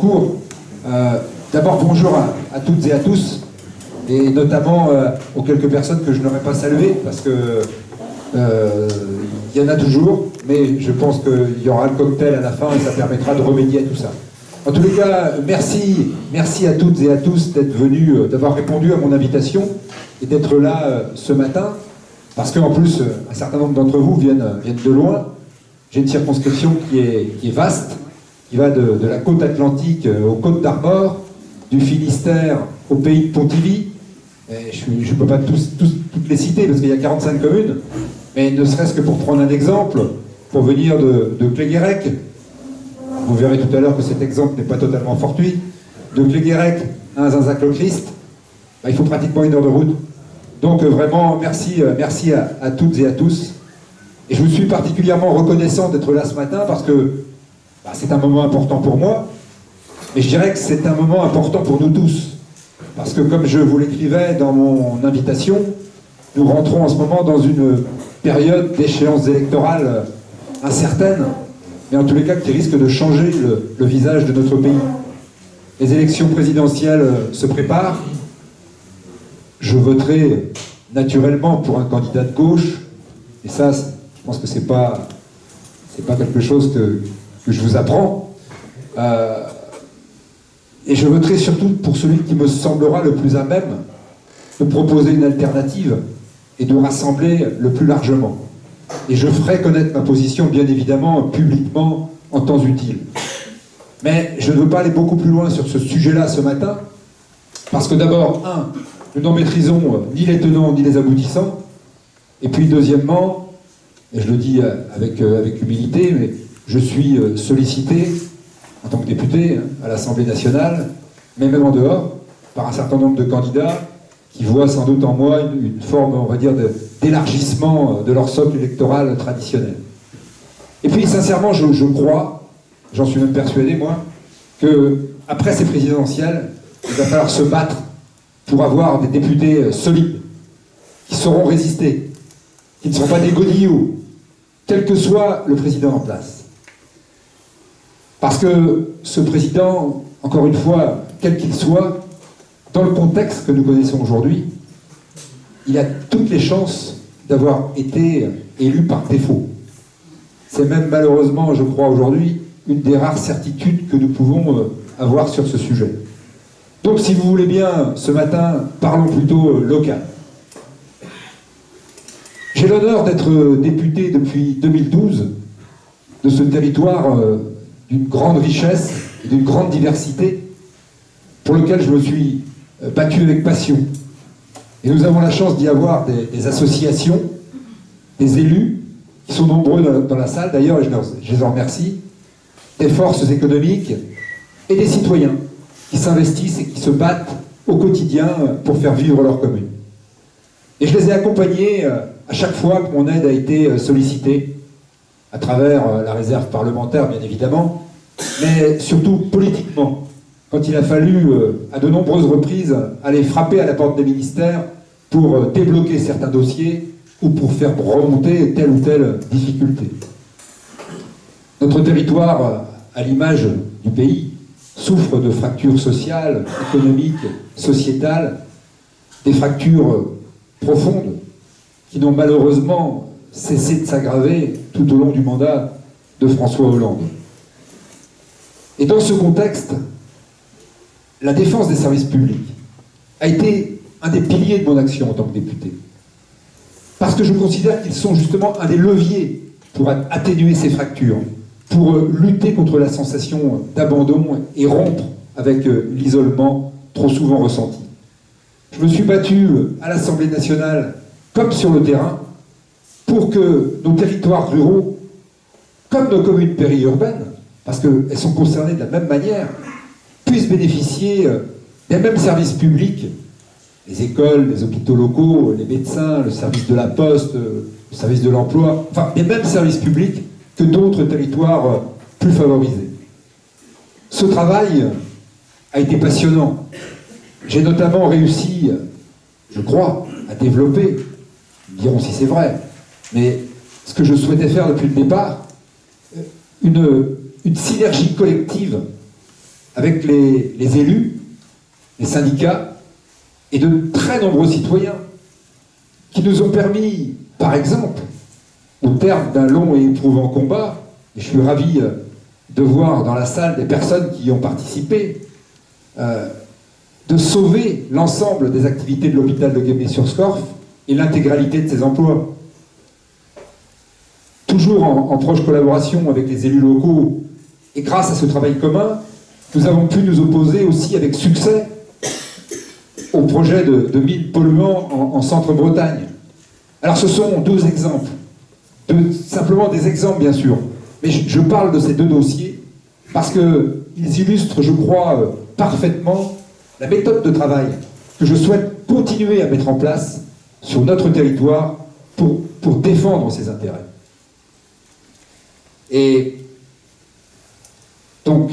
cours. D'abord, bonjour à toutes et à tous, et notamment aux quelques personnes que je n'aurais pas saluées, parce que il y en a toujours, mais je pense qu'il y aura le cocktail à la fin et ça permettra de remédier à tout ça. En tous les cas, merci à toutes et à tous d'être venus, d'avoir répondu à mon invitation et d'être là ce matin, parce qu'en plus, un certain nombre d'entre vous viennent de loin. J'ai une circonscription qui est vaste, qui va de la côte atlantique aux côtes d'Armor, du Finistère au pays de Pontivy. Et je ne peux pas toutes les citer parce qu'il y a 45 communes, mais ne serait-ce que pour prendre un exemple, pour venir de Cléguérec, vous verrez tout à l'heure que cet exemple n'est pas totalement fortuit, de Cléguérec à Zinzac-le-Christ, il faut pratiquement 1 heure de route. Donc vraiment, merci à toutes et à tous. Et je vous suis particulièrement reconnaissant d'être là ce matin parce que c'est un moment important pour moi, mais je dirais que c'est un moment important pour nous tous. Parce que comme je vous l'écrivais dans mon invitation, nous rentrons en ce moment dans une période d'échéance électorale incertaine, mais en tous les cas qui risque de changer le visage de notre pays. Les élections présidentielles se préparent. Je voterai naturellement pour un candidat de gauche, et ça, je pense que c'est pas quelque chose que je vous apprends. Et je voterai surtout pour celui qui me semblera le plus à même de proposer une alternative et de rassembler le plus largement. Et je ferai connaître ma position, bien évidemment, publiquement, en temps utile. Mais je ne veux pas aller beaucoup plus loin sur ce sujet-là ce matin, parce que d'abord, nous n'en maîtrisons ni les tenants ni les aboutissants, et puis deuxièmement, et je le dis avec humilité, mais je suis sollicité en tant que député à l'Assemblée nationale, mais même en dehors, par un certain nombre de candidats qui voient sans doute en moi une forme, on va dire, d'élargissement de leur socle électoral traditionnel. Et puis, sincèrement, je crois, j'en suis même persuadé, moi, qu'après ces présidentielles, il va falloir se battre pour avoir des députés solides, qui sauront résister, qui ne seront pas des godillots, quel que soit le président en place. Parce que ce président, encore une fois, quel qu'il soit, dans le contexte que nous connaissons aujourd'hui, il a toutes les chances d'avoir été élu par défaut. C'est même malheureusement, je crois aujourd'hui, une des rares certitudes que nous pouvons avoir sur ce sujet. Donc si vous voulez bien, ce matin, parlons plutôt local. J'ai l'honneur d'être député depuis 2012 de ce territoire d'une grande richesse et d'une grande diversité pour lequel je me suis battu avec passion. Et nous avons la chance d'y avoir des associations, des élus, qui sont nombreux dans la salle d'ailleurs, et je les en remercie, des forces économiques et des citoyens qui s'investissent et qui se battent au quotidien pour faire vivre leur commune. Et je les ai accompagnés à chaque fois que mon aide a été sollicitée, à travers la réserve parlementaire bien évidemment, mais surtout politiquement, quand il a fallu à de nombreuses reprises aller frapper à la porte des ministères pour débloquer certains dossiers ou pour faire remonter telle ou telle difficulté. Notre territoire, à l'image du pays, souffre de fractures sociales, économiques, sociétales, des fractures profondes qui n'ont malheureusement cessé de s'aggraver tout au long du mandat de François Hollande. Et dans ce contexte, la défense des services publics a été un des piliers de mon action en tant que député. Parce que je considère qu'ils sont justement un des leviers pour atténuer ces fractures, pour lutter contre la sensation d'abandon et rompre avec l'isolement trop souvent ressenti. Je me suis battu à l'Assemblée nationale comme sur le terrain pour que nos territoires ruraux, comme nos communes périurbaines, parce qu'elles sont concernées de la même manière, puissent bénéficier des mêmes services publics, les écoles, les hôpitaux locaux, les médecins, le service de la poste, le service de l'emploi, enfin les mêmes services publics que d'autres territoires plus favorisés. Ce travail a été passionnant. J'ai notamment réussi, je crois, à développer, nous dirons si c'est vrai, mais ce que je souhaitais faire depuis le départ, une synergie collective avec les élus, les syndicats et de très nombreux citoyens qui nous ont permis, par exemple, au terme d'un long et éprouvant combat, et je suis ravi de voir dans la salle des personnes qui y ont participé, de sauver l'ensemble des activités de l'hôpital de Guémené-sur-Scorff et l'intégralité de ses emplois. Toujours en proche collaboration avec les élus locaux, et grâce à ce travail commun, nous avons pu nous opposer aussi avec succès au projet de mines polluants en Centre-Bretagne. Alors ce sont deux exemples, simplement des exemples bien sûr, mais je parle de ces deux dossiers parce qu'ils illustrent, je crois, parfaitement la méthode de travail que je souhaite continuer à mettre en place sur notre territoire pour défendre ses intérêts. Et donc,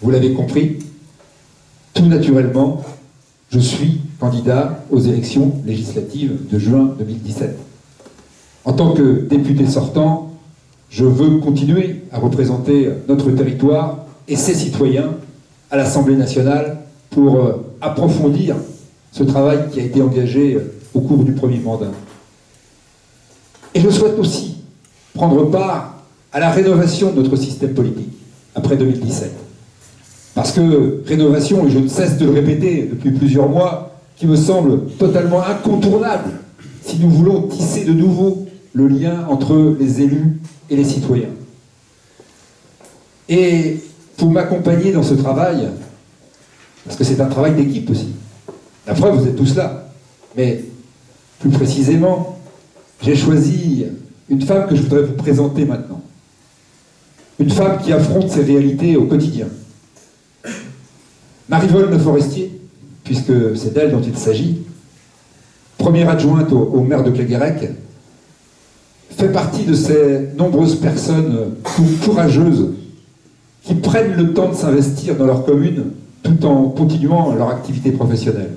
vous l'avez compris, tout naturellement, je suis candidat aux élections législatives de juin 2017. En tant que député sortant, je veux continuer à représenter notre territoire et ses citoyens à l'Assemblée nationale pour approfondir ce travail qui a été engagé au cours du premier mandat. Et je souhaite aussi prendre part à la rénovation de notre système politique après 2017. Parce que rénovation, et je ne cesse de le répéter depuis plusieurs mois, qui me semble totalement incontournable si nous voulons tisser de nouveau le lien entre les élus et les citoyens. Et pour m'accompagner dans ce travail, parce que c'est un travail d'équipe aussi, la preuve, vous êtes tous là, mais plus précisément, j'ai choisi une femme que je voudrais vous présenter maintenant. Une femme qui affronte ces réalités au quotidien. Maryvonne Le Forestier, puisque c'est d'elle dont il s'agit, première adjointe au maire de Cléguérec, fait partie de ces nombreuses personnes courageuses qui prennent le temps de s'investir dans leur commune tout en continuant leur activité professionnelle.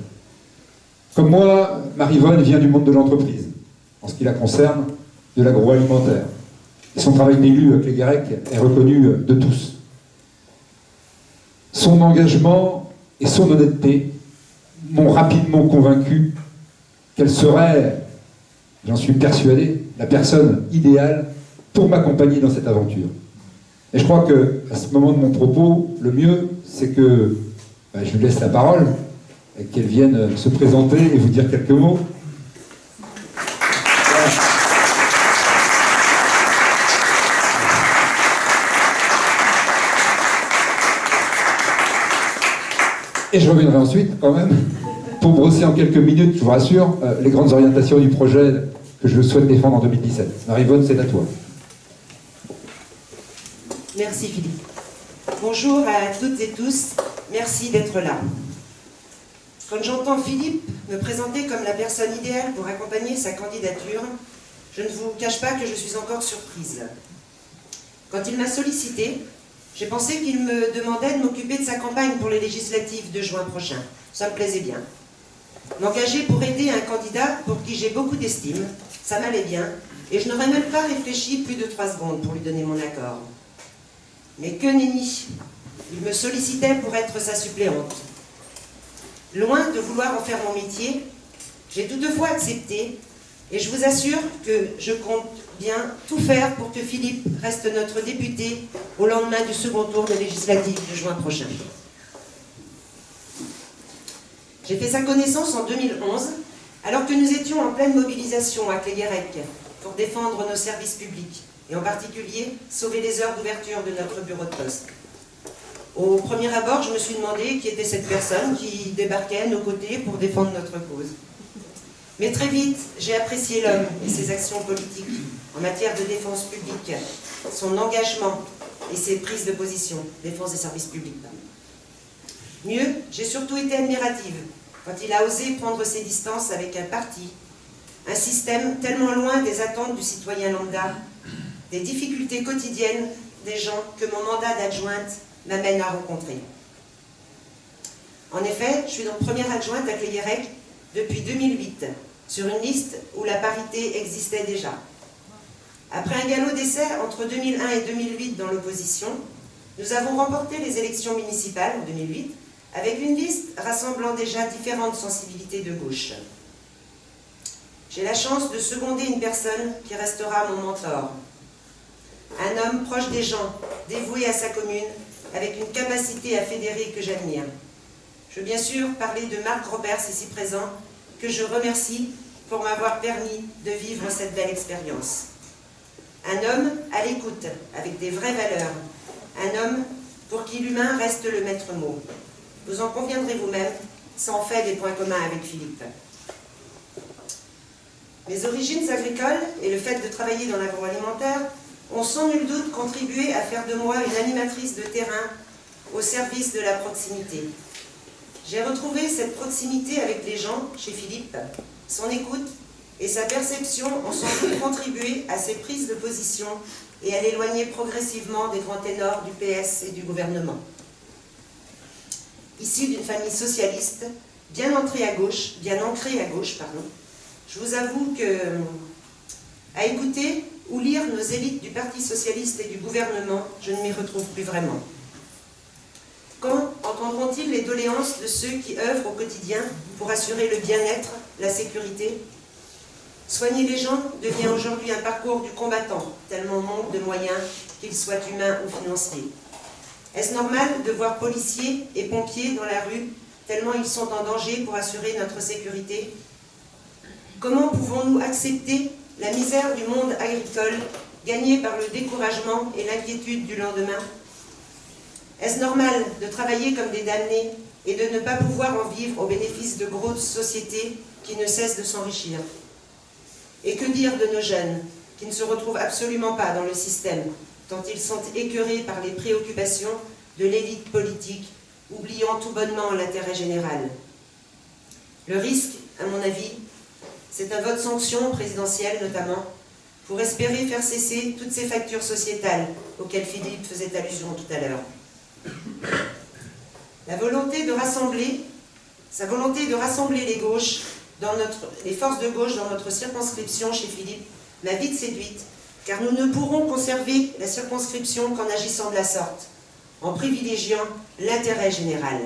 Comme moi, Maryvonne vient du monde de l'entreprise, en ce qui la concerne, de l'agroalimentaire. Et son travail d'élu à Cléguérec est reconnu de tous. Son engagement et son honnêteté m'ont rapidement convaincu qu'elle serait, j'en suis persuadé, la personne idéale pour m'accompagner dans cette aventure. Et je crois qu'à ce moment de mon propos, le mieux, c'est que je lui laisse la parole, et qu'elle vienne se présenter et vous dire quelques mots. Et je reviendrai ensuite, quand même, pour brosser en quelques minutes, je vous rassure, les grandes orientations du projet que je souhaite défendre en 2017. Maryvonne, c'est à toi. Merci Philippe. Bonjour à toutes et tous, merci d'être là. Quand j'entends Philippe me présenter comme la personne idéale pour accompagner sa candidature, je ne vous cache pas que je suis encore surprise. Quand il m'a sollicité, j'ai pensé qu'il me demandait de m'occuper de sa campagne pour les législatives de juin prochain. Ça me plaisait bien. M'engager pour aider un candidat pour qui j'ai beaucoup d'estime, ça m'allait bien, et je n'aurais même pas réfléchi plus de 3 secondes pour lui donner mon accord. Mais que nenni! Il me sollicitait pour être sa suppléante. Loin de vouloir en faire mon métier, j'ai toutefois accepté, et je vous assure que je compte bien tout faire pour que Philippe reste notre député au lendemain du second tour des législatives de juin prochain. J'ai fait sa connaissance en 2011, alors que nous étions en pleine mobilisation à Cléguérec pour défendre nos services publics, et en particulier sauver les heures d'ouverture de notre bureau de poste. Au premier abord, je me suis demandé qui était cette personne qui débarquait à nos côtés pour défendre notre cause. Mais très vite, j'ai apprécié l'homme et ses actions politiques en matière de défense publique, son engagement et ses prises de position, défense des services publics. Mieux, j'ai surtout été admirative quand il a osé prendre ses distances avec un parti, un système tellement loin des attentes du citoyen lambda, des difficultés quotidiennes des gens que mon mandat d'adjointe m'amène à rencontrer. En effet, je suis donc première adjointe à Cléguérec depuis 2008, sur une liste où la parité existait déjà. Après un galop d'essai entre 2001 et 2008 dans l'opposition, Nous avons remporté les élections municipales en 2008 avec une liste rassemblant déjà différentes sensibilités de gauche. J'ai la chance de seconder une personne qui restera mon mentor. Un homme proche des gens, dévoué à sa commune, avec une capacité à fédérer que j'admire. Je veux bien sûr parler de Marc Roberts, ici présent, que je remercie pour m'avoir permis de vivre cette belle expérience. Un homme à l'écoute, avec des vraies valeurs. Un homme pour qui l'humain reste le maître mot. Vous en conviendrez vous-même, ça en fait des points communs avec Philippe. Mes origines agricoles et le fait de travailler dans l'agroalimentaire ont sans nul doute contribué à faire de moi une animatrice de terrain au service de la proximité. J'ai retrouvé cette proximité avec les gens chez Philippe. Son écoute et sa perception ont sans doute contribué à ses prises de position et à l'éloigner progressivement des grands ténors du PS et du gouvernement. Issu d'une famille socialiste, bien ancrée à gauche, je vous avoue que, à écouter ou lire nos élites du Parti socialiste et du gouvernement, je ne m'y retrouve plus vraiment. Quand entendront-ils les doléances de ceux qui œuvrent au quotidien pour assurer le bien-être, la sécurité? Soigner les gens devient aujourd'hui un parcours du combattant, tellement on manque de moyens, qu'ils soient humains ou financiers. Est-ce normal de voir policiers et pompiers dans la rue, tellement ils sont en danger pour assurer notre sécurité? Comment pouvons-nous accepter la misère du monde agricole, gagnée par le découragement et l'inquiétude du lendemain? Est-ce normal de travailler comme des damnés et de ne pas pouvoir en vivre au bénéfice de grosses sociétés qui ne cessent de s'enrichir? Et que dire de nos jeunes, qui ne se retrouvent absolument pas dans le système, tant ils sont écœurés par les préoccupations de l'élite politique, oubliant tout bonnement l'intérêt général? Le risque, à mon avis, c'est un vote sanction présidentiel notamment, pour espérer faire cesser toutes ces factures sociétales auxquelles Philippe faisait allusion tout à l'heure. Sa volonté de rassembler les forces de gauche dans notre circonscription chez Philippe m'a vite séduite, car nous ne pourrons conserver la circonscription qu'en agissant de la sorte, en privilégiant l'intérêt général.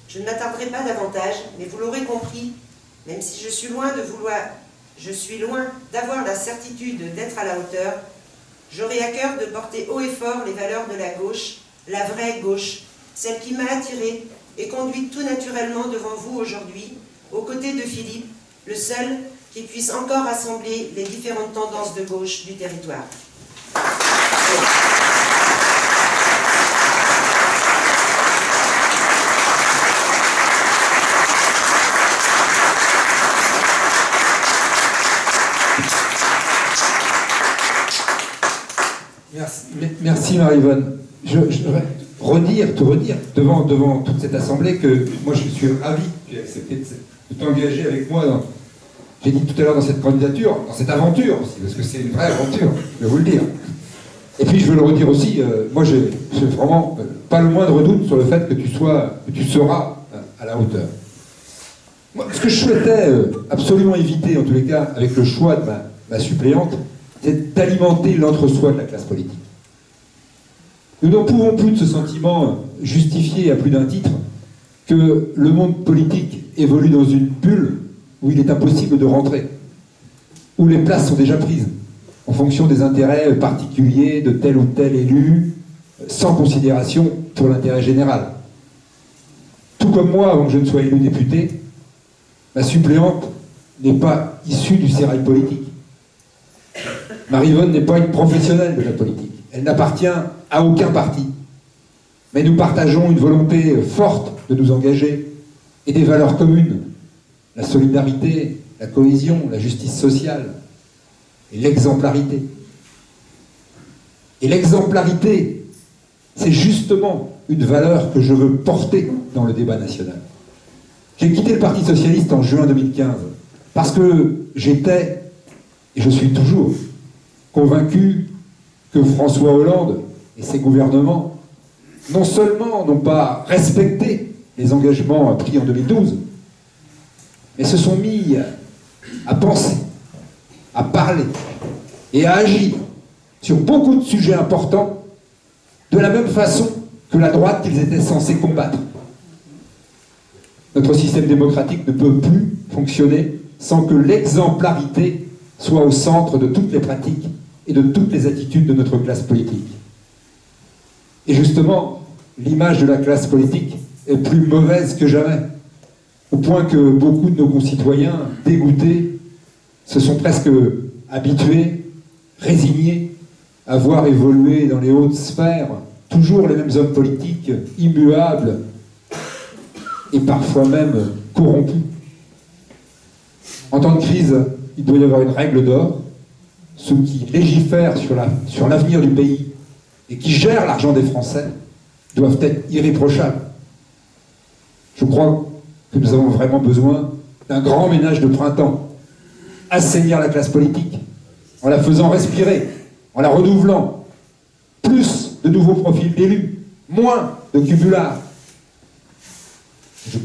Je ne m'attarderai pas davantage, mais vous l'aurez compris, même si je suis loin d'avoir la certitude d'être à la hauteur, j'aurai à cœur de porter haut et fort les valeurs de la gauche, la vraie gauche, celle qui m'a attirée et conduite tout naturellement devant vous aujourd'hui, aux côtés de Philippe, le seul qui puisse encore rassembler les différentes tendances de gauche du territoire. Merci Marie-Yvonne. Je voudrais te redire devant toute cette assemblée que moi je suis ravi que tu aies accepté de t'engager avec moi j'ai dit tout à l'heure dans cette candidature, dans cette aventure aussi, parce que c'est une vraie aventure, je vais vous le dire. Et puis je veux le redire aussi, moi j'ai vraiment pas le moindre doute sur le fait que tu seras à la hauteur. Moi, ce que je souhaitais absolument éviter, en tous les cas, avec le choix de ma suppléante, c'est d'alimenter l'entre-soi de la classe politique. Nous n'en pouvons plus de ce sentiment justifié à plus d'un titre que le monde politique évolue dans une bulle où il est impossible de rentrer, où les places sont déjà prises en fonction des intérêts particuliers de tel ou tel élu, sans considération pour l'intérêt général. Tout comme moi, avant que je ne sois élu député, ma suppléante n'est pas issue du sérail politique. Marie-Yvonne n'est pas une professionnelle de la politique. Elle n'appartient à aucun parti. Mais nous partageons une volonté forte de nous engager et des valeurs communes. La solidarité, la cohésion, la justice sociale et l'exemplarité. Et l'exemplarité, c'est justement une valeur que je veux porter dans le débat national. J'ai quitté le Parti socialiste en juin 2015 parce que j'étais, et je suis toujours, convaincu que François Hollande et ses gouvernements non seulement n'ont pas respecté les engagements pris en 2012, mais se sont mis à penser, à parler et à agir sur beaucoup de sujets importants de la même façon que la droite qu'ils étaient censés combattre. Notre système démocratique ne peut plus fonctionner sans que l'exemplarité soit au centre de toutes les pratiques et de toutes les attitudes de notre classe politique. Et justement, l'image de la classe politique est plus mauvaise que jamais, au point que beaucoup de nos concitoyens, dégoûtés, se sont presque habitués, résignés à voir évoluer dans les hautes sphères toujours les mêmes hommes politiques, immuables et parfois même corrompus. En temps de crise, il doit y avoir une règle d'or. Ceux qui légifèrent sur l'avenir du pays et qui gèrent l'argent des Français doivent être irréprochables. Je crois que nous avons vraiment besoin d'un grand ménage de printemps. Assainir la classe politique, en la faisant respirer, en la renouvelant. Plus de nouveaux profils d'élus, moins de cumulards. Je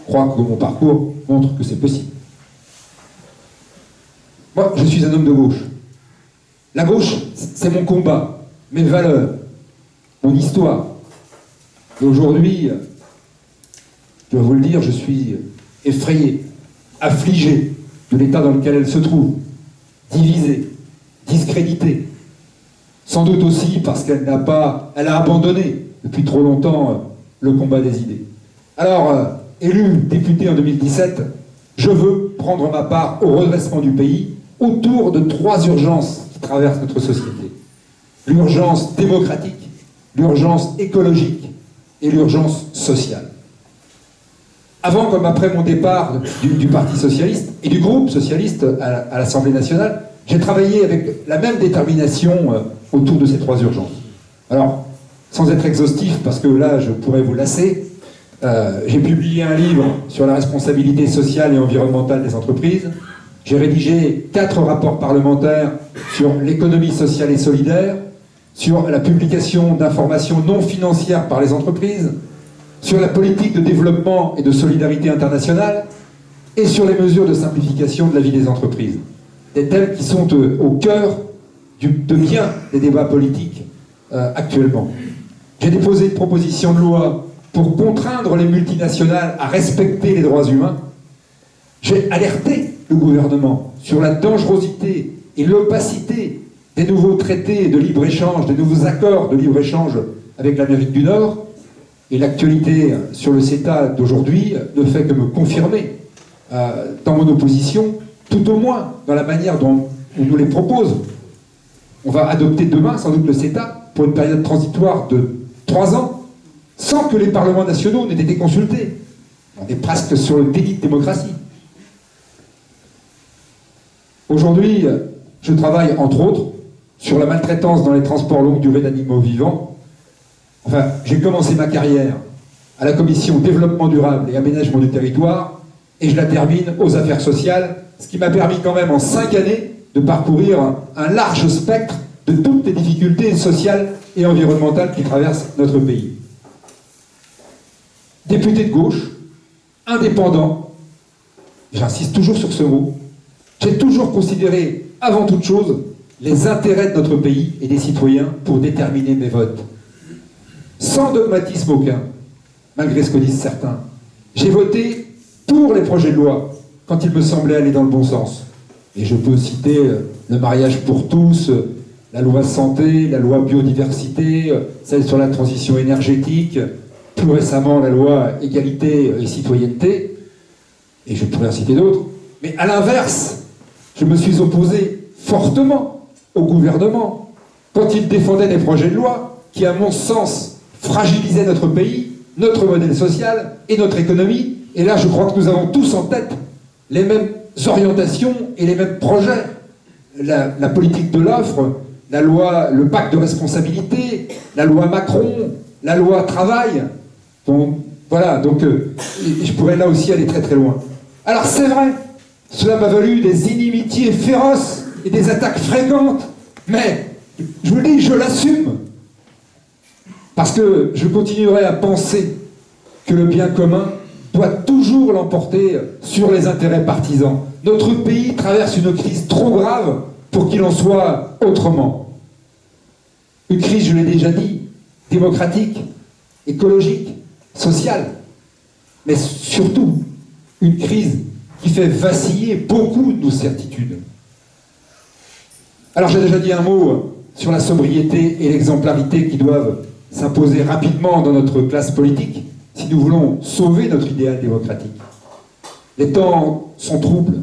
crois que mon parcours montre que c'est possible. Moi, je suis un homme de gauche. La gauche, c'est mon combat, mes valeurs, mon histoire. Et aujourd'hui, je dois vous le dire, je suis effrayé, affligé de l'état dans lequel elle se trouve, divisée, discréditée. Sans doute aussi parce qu'elle a abandonné depuis trop longtemps le combat des idées. Alors, élu député en 2017, je veux prendre ma part au redressement du pays autour de 3 urgences qui traversent notre société. L'urgence démocratique, l'urgence écologique et l'urgence sociale. Avant comme après mon départ du Parti socialiste et du groupe socialiste à l'Assemblée nationale, j'ai travaillé avec la même détermination autour de ces 3 urgences. Alors, sans être exhaustif, parce que là, je pourrais vous lasser, j'ai publié un livre sur la responsabilité sociale et environnementale des entreprises. J'ai rédigé 4 rapports parlementaires sur l'économie sociale et solidaire, sur la publication d'informations non financières par les entreprises, sur la politique de développement et de solidarité internationale, et sur les mesures de simplification de la vie des entreprises. Des thèmes qui sont au cœur de bien des débats politiques actuellement. J'ai déposé une proposition de loi pour contraindre les multinationales à respecter les droits humains. J'ai alerté le gouvernement sur la dangerosité et l'opacité des nouveaux traités de libre-échange, des nouveaux accords de libre-échange avec l'Amérique du Nord. Et l'actualité sur le CETA d'aujourd'hui ne fait que me confirmer dans mon opposition, tout au moins dans la manière dont on nous les propose. On va adopter demain sans doute le CETA pour une période transitoire de 3 ans, sans que les parlements nationaux n'aient été consultés. On est presque sur le déni de démocratie. Aujourd'hui, je travaille entre autres sur la maltraitance dans les transports longue durée d'animaux vivants. Enfin, j'ai commencé ma carrière à la commission développement durable et aménagement du territoire, et je la termine aux affaires sociales, ce qui m'a permis quand même en 5 années de parcourir un large spectre de toutes les difficultés sociales et environnementales qui traversent notre pays. Député de gauche, indépendant, j'insiste toujours sur ce mot, j'ai toujours considéré, avant toute chose, les intérêts de notre pays et des citoyens pour déterminer mes votes. Sans dogmatisme aucun, malgré ce que disent certains. J'ai voté pour les projets de loi, quand ils me semblaient aller dans le bon sens. Et je peux citer le mariage pour tous, la loi santé, la loi biodiversité, celle sur la transition énergétique, plus récemment la loi égalité et citoyenneté, et je pourrais en citer d'autres. Mais à l'inverse, je me suis opposé fortement au gouvernement quand il défendait des projets de loi qui, à mon sens, fragilisaient notre pays, notre modèle social et notre économie. Et là, je crois que nous avons tous en tête les mêmes orientations et les mêmes projets. La politique de l'offre, la loi, le pacte de responsabilité, la loi Macron, la loi travail. Bon, voilà, donc je pourrais là aussi aller très très loin. Alors c'est vrai, cela m'a valu des inimitiés féroces et des attaques fréquentes, mais je vous le dis, je l'assume. Parce que je continuerai à penser que le bien commun doit toujours l'emporter sur les intérêts partisans. Notre pays traverse une crise trop grave pour qu'il en soit autrement. Une crise, je l'ai déjà dit, démocratique, écologique, sociale, mais surtout une crise qui fait vaciller beaucoup de nos certitudes. Alors j'ai déjà dit un mot sur la sobriété et l'exemplarité qui doivent s'imposer rapidement dans notre classe politique si nous voulons sauver notre idéal démocratique. Les temps sont troubles.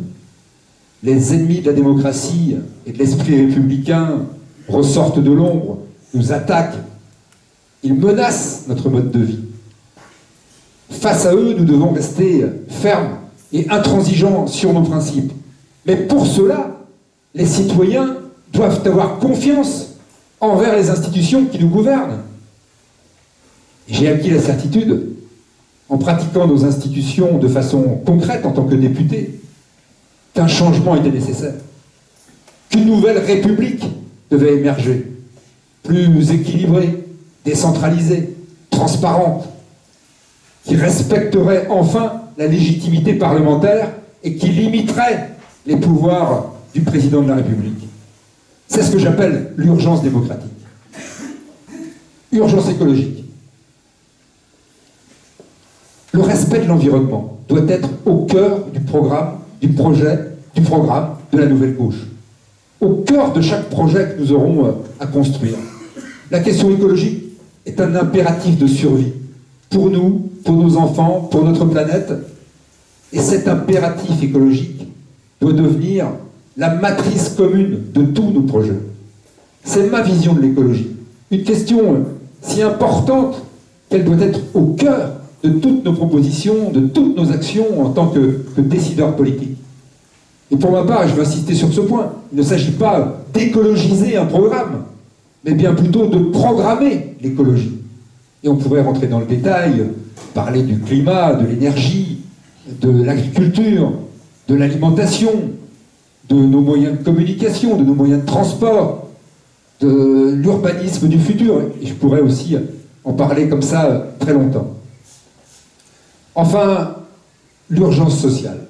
Les ennemis de la démocratie et de l'esprit républicain ressortent de l'ombre, nous attaquent. Ils menacent notre mode de vie. Face à eux, nous devons rester fermes et intransigeants sur nos principes. Mais pour cela, les citoyens doivent avoir confiance envers les institutions qui nous gouvernent. J'ai acquis la certitude, en pratiquant nos institutions de façon concrète en tant que député, qu'un changement était nécessaire, qu'une nouvelle république devait émerger, plus équilibrée, décentralisée, transparente, qui respecterait enfin la légitimité parlementaire et qui limiterait les pouvoirs du président de la République. C'est ce que j'appelle l'urgence démocratique. Urgence écologique. Le respect de l'environnement doit être au cœur du programme, du programme de la nouvelle gauche. Au cœur de chaque projet que nous aurons à construire. La question écologique est un impératif de survie pour nous, pour nos enfants, pour notre planète. Et cet impératif écologique doit devenir la matrice commune de tous nos projets. C'est ma vision de l'écologie. Une question si importante qu'elle doit être au cœur de toutes nos propositions, de toutes nos actions en tant que décideurs politiques. Et pour ma part, et je veux insister sur ce point, il ne s'agit pas d'écologiser un programme, mais bien plutôt de programmer l'écologie. Et on pourrait rentrer dans le détail, parler du climat, de l'énergie, de l'agriculture, de l'alimentation, de nos moyens de communication, de nos moyens de transport, de l'urbanisme du futur. Et je pourrais aussi en parler comme ça très longtemps. Enfin, l'urgence sociale.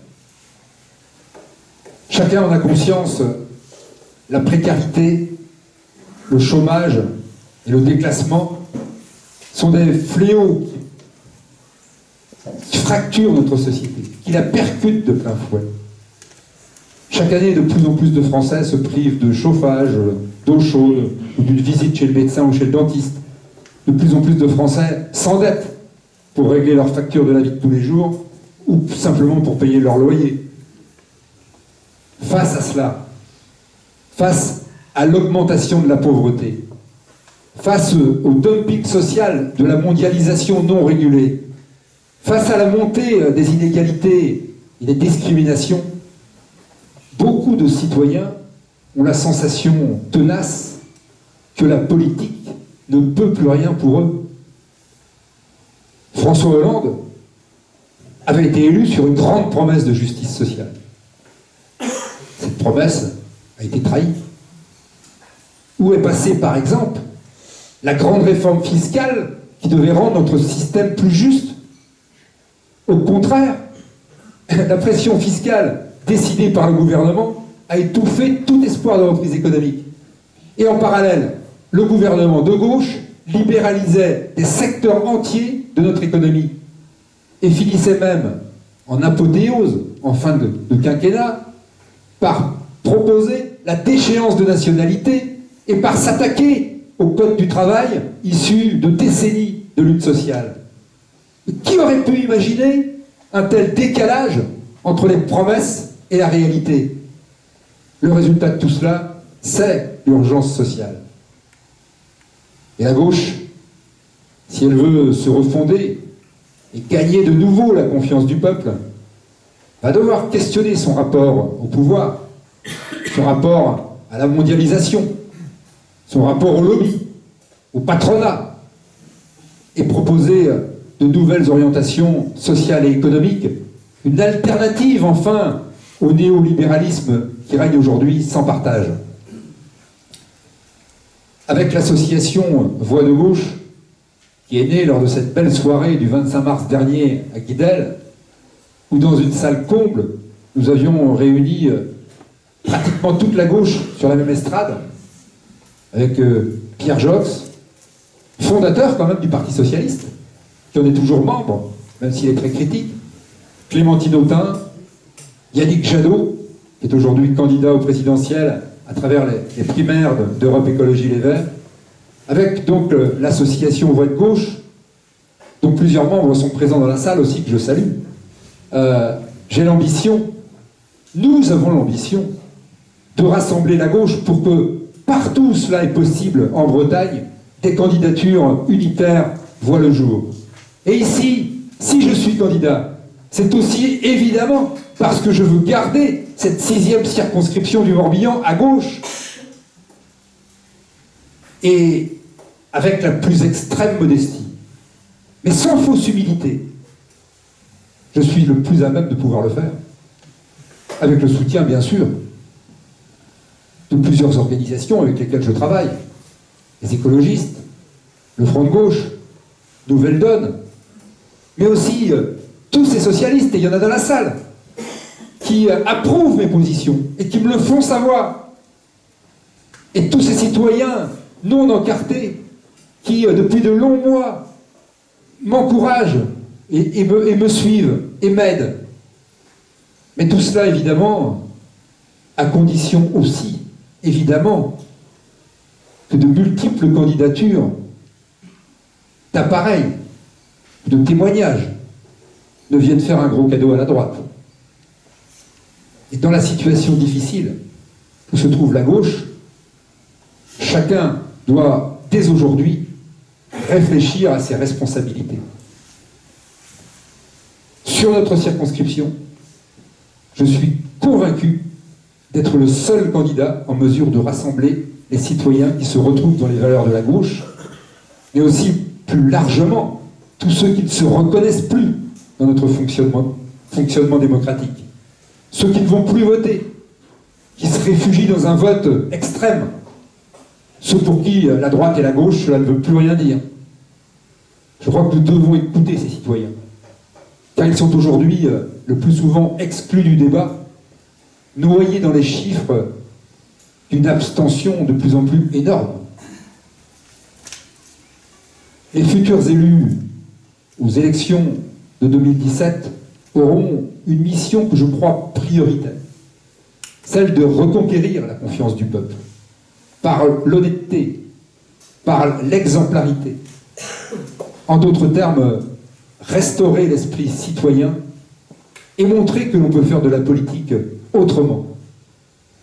Chacun en a conscience, la précarité, le chômage et le déclassement sont des fléaux qui fracturent notre société, qui la percutent de plein fouet. Chaque année, de plus en plus de Français se privent de chauffage, d'eau chaude, ou d'une visite chez le médecin ou chez le dentiste. De plus en plus de Français s'endettent pour régler leurs factures de la vie de tous les jours, ou simplement pour payer leur loyer. Face à cela, face à l'augmentation de la pauvreté, face au dumping social de la mondialisation non régulée, face à la montée des inégalités et des discriminations, beaucoup de citoyens ont la sensation tenace que la politique ne peut plus rien pour eux. François Hollande avait été élu sur une grande promesse de justice sociale. Cette promesse a été trahie. Où est passée, par exemple, la grande réforme fiscale qui devait rendre notre système plus juste? Au contraire, la pression fiscale décidée par le gouvernement a étouffé tout espoir de reprise économique. Et en parallèle, le gouvernement de gauche libéralisait des secteurs entiers de notre économie et finissait même en apothéose, en fin de quinquennat, par proposer la déchéance de nationalité et par s'attaquer au code du travail issu de décennies de lutte sociale. Et qui aurait pu imaginer un tel décalage entre les promesses et la réalité? Le résultat de tout cela, c'est l'urgence sociale. Et la gauche, si elle veut se refonder et gagner de nouveau la confiance du peuple, va devoir questionner son rapport au pouvoir, son rapport à la mondialisation, son rapport au lobby, au patronat, et proposer de nouvelles orientations sociales et économiques, une alternative enfin au néolibéralisme qui règne aujourd'hui sans partage. Avec l'association Voix de Gauche, qui est née lors de cette belle soirée du 25 mars dernier à Guidel, où dans une salle comble, nous avions réuni pratiquement toute la gauche sur la même estrade, avec Pierre Jox, fondateur quand même du Parti Socialiste, qui en est toujours membre, même s'il est très critique, Clémentine Autain, Yannick Jadot, qui est aujourd'hui candidat au présidentiel à travers les primaires d'Europe Écologie Les Verts, avec donc l'association Voix de Gauche, dont plusieurs membres sont présents dans la salle aussi, que je salue. J'ai l'ambition, nous avons l'ambition, de rassembler la gauche pour que partout où cela est possible en Bretagne, des candidatures unitaires voient le jour. Et ici, si je suis candidat, c'est aussi évidemment parce que je veux garder cette 6e circonscription du Morbihan à gauche. Et avec la plus extrême modestie, mais sans fausse humilité, je suis le plus à même de pouvoir le faire. Avec le soutien, bien sûr, de plusieurs organisations avec lesquelles je travaille. Les écologistes, le Front de Gauche, Nouvelle Donne, mais aussi tous ces socialistes, et il y en a dans la salle, qui approuvent mes positions et qui me le font savoir. Et tous ces citoyens non encartés qui, depuis de longs mois, m'encouragent et me suivent et m'aident. Mais tout cela, évidemment, à condition aussi, évidemment, que de multiples candidatures d'appareils, de témoignages, ne viennent faire un gros cadeau à la droite. Et dans la situation difficile où se trouve la gauche, chacun doit, dès aujourd'hui, réfléchir à ses responsabilités. Sur notre circonscription, je suis convaincu d'être le seul candidat en mesure de rassembler les citoyens qui se retrouvent dans les valeurs de la gauche, mais aussi, plus largement, tous ceux qui ne se reconnaissent plus dans notre fonctionnement démocratique. Ceux qui ne vont plus voter, qui se réfugient dans un vote extrême, ceux pour qui la droite et la gauche, cela ne veut plus rien dire. Je crois que nous devons écouter ces citoyens, car ils sont aujourd'hui le plus souvent exclus du débat, noyés dans les chiffres d'une abstention de plus en plus énorme. Les futurs élus aux élections de 2017 auront une mission que je crois prioritaire, celle de reconquérir la confiance du peuple, par l'honnêteté, par l'exemplarité. En d'autres termes, restaurer l'esprit citoyen et montrer que l'on peut faire de la politique autrement.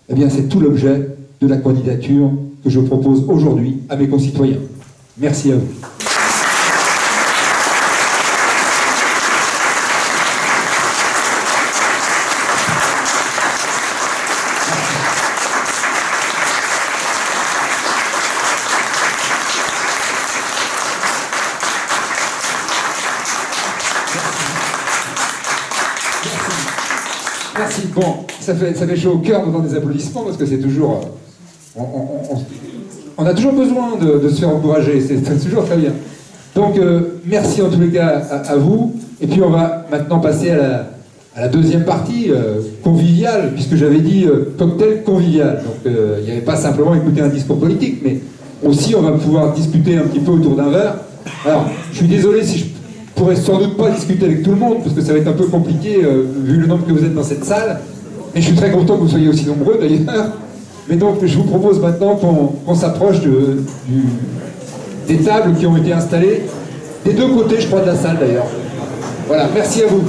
Eh bien, c'est tout l'objet de la candidature que je propose aujourd'hui à mes concitoyens. Merci à vous. Merci. Bon, ça fait chaud au cœur dans des applaudissements parce que c'est toujours... on a toujours besoin de se faire encourager, c'est toujours très bien. Donc, merci en tous les cas à vous. Et puis, on va maintenant passer à la deuxième partie, conviviale, puisque j'avais dit cocktail convivial. Donc, il n'y avait pas simplement écouter un discours politique, mais aussi, on va pouvoir discuter un petit peu autour d'un verre. Alors, je suis désolé si je pourrais sans doute pas discuter avec tout le monde, parce que ça va être un peu compliqué, vu le nombre que vous êtes dans cette salle. Et je suis très content que vous soyez aussi nombreux, d'ailleurs. Mais donc, je vous propose maintenant qu'on s'approche des tables qui ont été installées, des deux côtés, je crois, de la salle, d'ailleurs. Voilà, merci à vous.